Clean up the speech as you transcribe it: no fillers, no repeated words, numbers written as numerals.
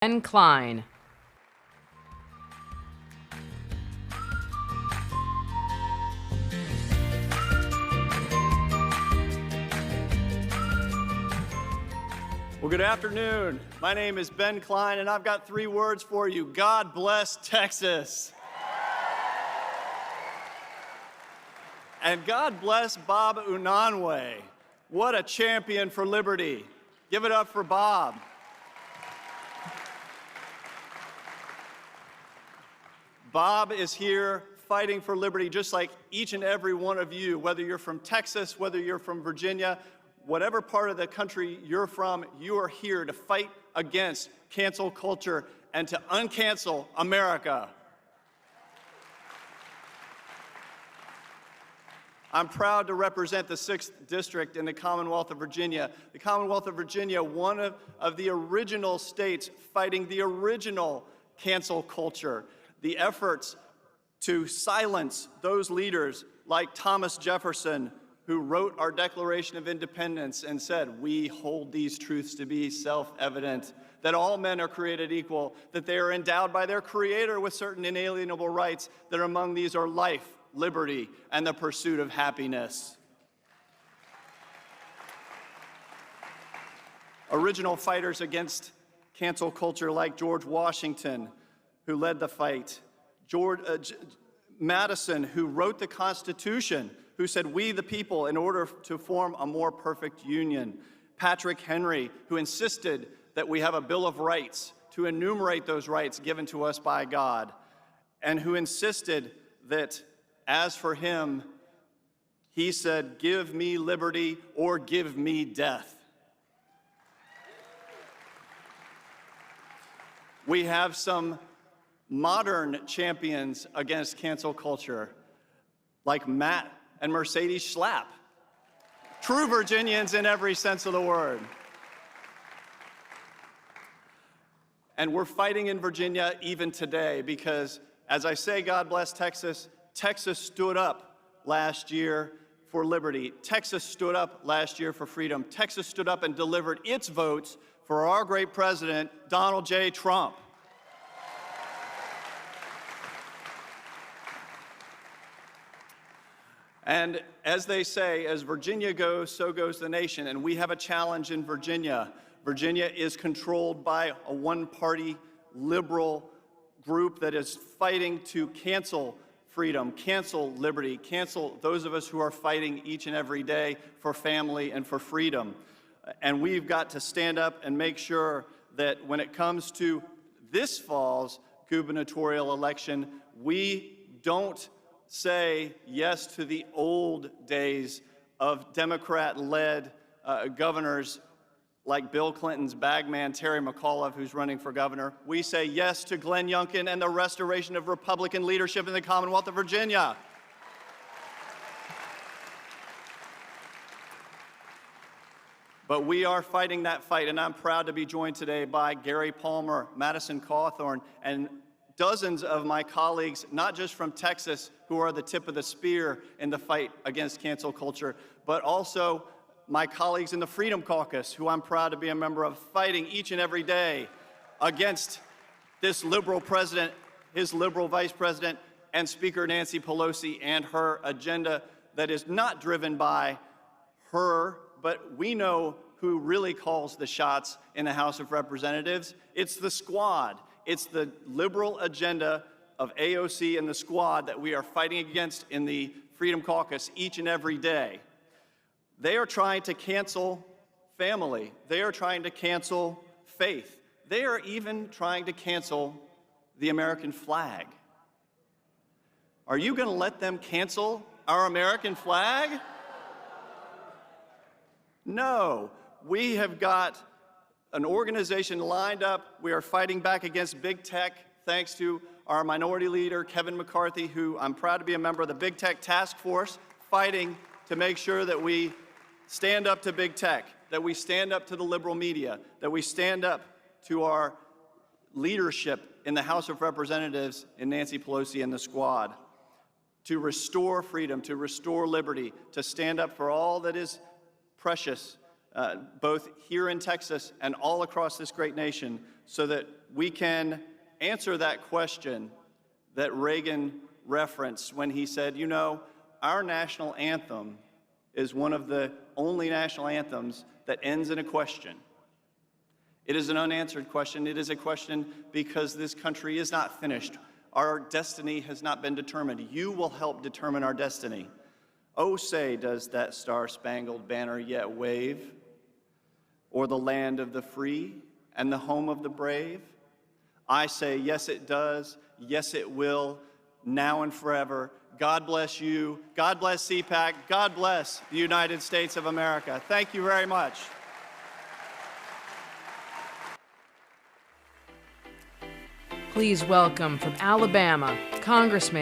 and Cline. Well, good afternoon. My name is Ben Cline, and I've got 3 words for you. God bless Texas. And God bless Bob Unanue. What a champion for liberty. Give it up for Bob. Bob is here fighting for liberty just like each and every one of you, whether you're from Texas, whether you're from Virginia, whatever part of the country you're from, you are here to fight against cancel culture and to uncancel America. I'm proud to represent the 6th District in the Commonwealth of Virginia. The Commonwealth of Virginia, one of the original states fighting the original cancel culture. The efforts to silence those leaders like Thomas Jefferson, who wrote our Declaration of Independence and said, "We hold these truths to be self-evident, that all men are created equal, that they are endowed by their Creator with certain inalienable rights, that among these are life, liberty, and the pursuit of happiness." Original fighters against cancel culture like George Washington, who led the fight, Madison, who wrote the Constitution, who said, "We the people," in order to form a more perfect union. Patrick Henry, who insisted that we have a Bill of Rights to enumerate those rights given to us by God, and who insisted that, as for him, he said, "Give me liberty or give me death." We have some modern champions against cancel culture, like Matt and Mercedes Schlapp, true Virginians in every sense of the word. And we're fighting in Virginia even today because, as I say, God bless Texas, Texas stood up last year for liberty. Texas stood up last year for freedom. Texas stood up and delivered its votes for our great president, Donald J. Trump. And as they say, as Virginia goes, so goes the nation. And we have a challenge in Virginia. Virginia is controlled by a one-party liberal group that is fighting to cancel freedom, cancel liberty, cancel those of us who are fighting each and every day for family and for freedom. And we've got to stand up and make sure that when it comes to this fall's gubernatorial election, we don't say yes to the old days of Democrat-led governors like Bill Clinton's bagman, Terry McAuliffe, who's running for governor. We say yes to Glenn Youngkin and the restoration of Republican leadership in the Commonwealth of Virginia. But we are fighting that fight, and I'm proud to be joined today by Gary Palmer, Madison Cawthorn, and dozens of my colleagues, not just from Texas, who are the tip of the spear in the fight against cancel culture, but also my colleagues in the Freedom Caucus, who I'm proud to be a member of, fighting each and every day against this liberal president, his liberal vice president, and Speaker Nancy Pelosi and her agenda that is not driven by her, but we know who really calls the shots in the House of Representatives. It's the squad. It's the liberal agenda of AOC and the squad that we are fighting against in the Freedom Caucus each and every day. They are trying to cancel family. They are trying to cancel faith. They are even trying to cancel the American flag. Are you going to let them cancel our American flag? No. We have got an organization lined up. We are fighting back against big tech, thanks to our minority leader, Kevin McCarthy, who I'm proud to be a member of the Big Tech Task Force, fighting to make sure that we stand up to big tech, that we stand up to the liberal media, that we stand up to our leadership in the House of Representatives and Nancy Pelosi and the squad, to restore freedom, to restore liberty, to stand up for all that is precious, both here in Texas and all across this great nation, so that we can answer that question that Reagan referenced when he said, you know, our national anthem is one of the only national anthems that ends in a question. It is an unanswered question. It is a question because this country is not finished. Our destiny has not been determined. You will help determine our destiny. Oh, say, does that star-spangled banner yet wave? Or the land of the free and the home of the brave? I say, yes, it does. Yes, it will, now and forever. God bless you. God bless CPAC. God bless the United States of America. Thank you very much. Please welcome from Alabama, Congressman